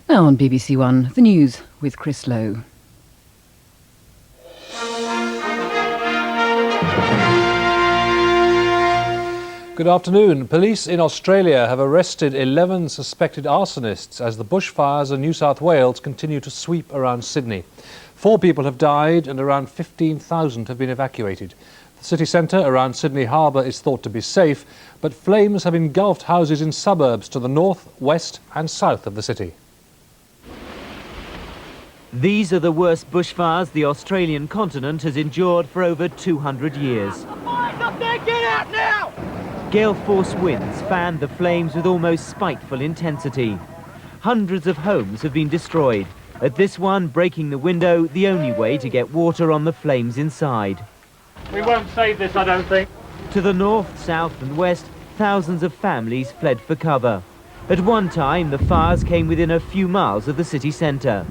Now on BBC One, the news with Chris Lowe. Good afternoon. Police in Australia have arrested 11 suspected arsonists as the bushfires in New South Wales continue to sweep around Sydney. 4 people have died and around 15,000 have been evacuated. The city centre around Sydney Harbour is thought to be safe, but flames have engulfed houses in suburbs to the north, west and south of the city. These are the worst bushfires the Australian continent has endured for over 200 years. The fire's up there, get out now! Gale-force winds fanned the flames with almost spiteful intensity. Hundreds of homes have been destroyed. At this one, breaking the window, the only way to get water on the flames inside. We won't save this, I don't think. To the north, south and west, thousands of families fled for cover. At one time, the fires came within a few miles of the city centre.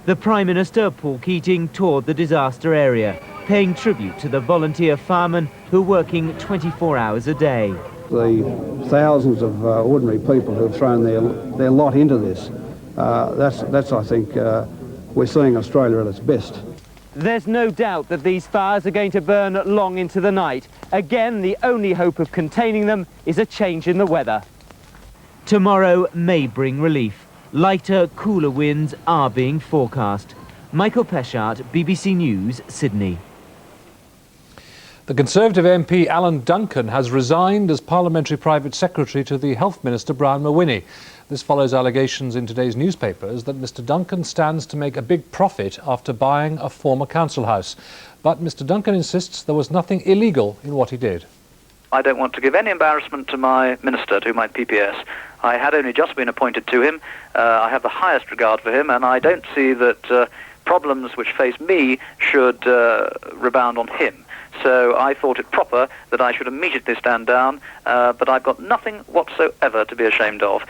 The Prime Minister, Paul Keating, toured the disaster area, paying tribute to the volunteer firemen who are working 24 hours a day. The thousands of ordinary people who have thrown their lot into this, that's I think, we're seeing Australia at its best. There's no doubt that these fires are going to burn long into the night. Again, the only hope of containing them is a change in the weather. Tomorrow may bring relief. Lighter, cooler winds are being forecast. Michael Peshart, BBC News, Sydney. The Conservative MP Alan Duncan has resigned as Parliamentary Private Secretary to the Health Minister Brian Mawhinney. This follows allegations in today's newspapers that Mr Duncan stands to make a big profit after buying a former council house. But Mr Duncan insists there was nothing illegal in what he did. I don't want to give any embarrassment to my minister, to my PPS. I had only just been appointed to him. I have the highest regard for him, and I don't see that problems which face me should rebound on him. So I thought it proper that I should immediately stand down, but I've got nothing whatsoever to be ashamed of.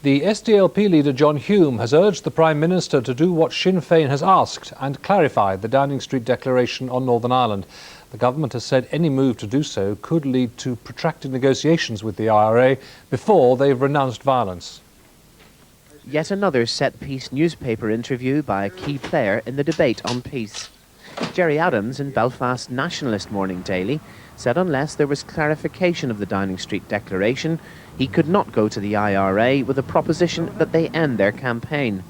The SDLP leader John Hume has urged the Prime Minister to do what Sinn Féin has asked and clarify the Downing Street Declaration on Northern Ireland. The government has said any move to do so could lead to protracted negotiations with the IRA before they've renounced violence. Yet another set-piece newspaper interview by a key player in the debate on peace. Gerry Adams in Belfast Nationalist Morning Daily said unless there was clarification of the Downing Street Declaration, he could not go to the IRA with a proposition that they end their campaign.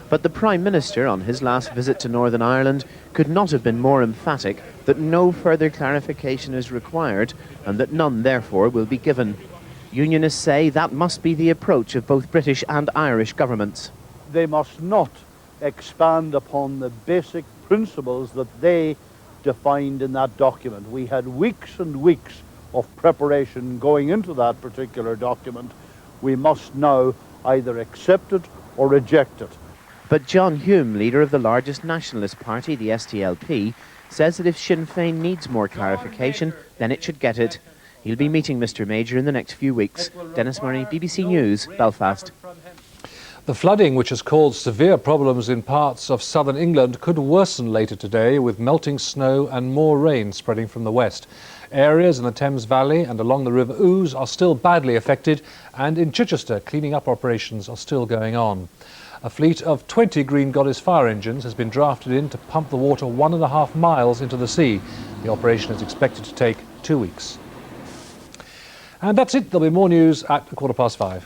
But the Prime Minister, on his last visit to Northern Ireland, could not have been more emphatic that no further clarification is required and that none, therefore, will be given. Unionists say that must be the approach of both British and Irish governments. They must not expand upon the basic principles that they defined in that document. We had weeks and weeks of preparation going into that particular document. We must now either accept it or reject it. But John Hume, leader of the largest nationalist party, the SDLP, says that if Sinn Féin needs more clarification, then it should get it. He'll be meeting Mr Major in the next few weeks. Dennis Murray, BBC News, Belfast. The flooding, which has caused severe problems in parts of southern England, could worsen later today with melting snow and more rain spreading from the west. Areas in the Thames Valley and along the River Ouse are still badly affected, and in Chichester, cleaning up operations are still going on. A fleet of 20 Green Goddess fire engines has been drafted in to pump the water 1.5 miles into the sea. The operation is expected to take 2 weeks. And that's it. There'll be more news at 5:15.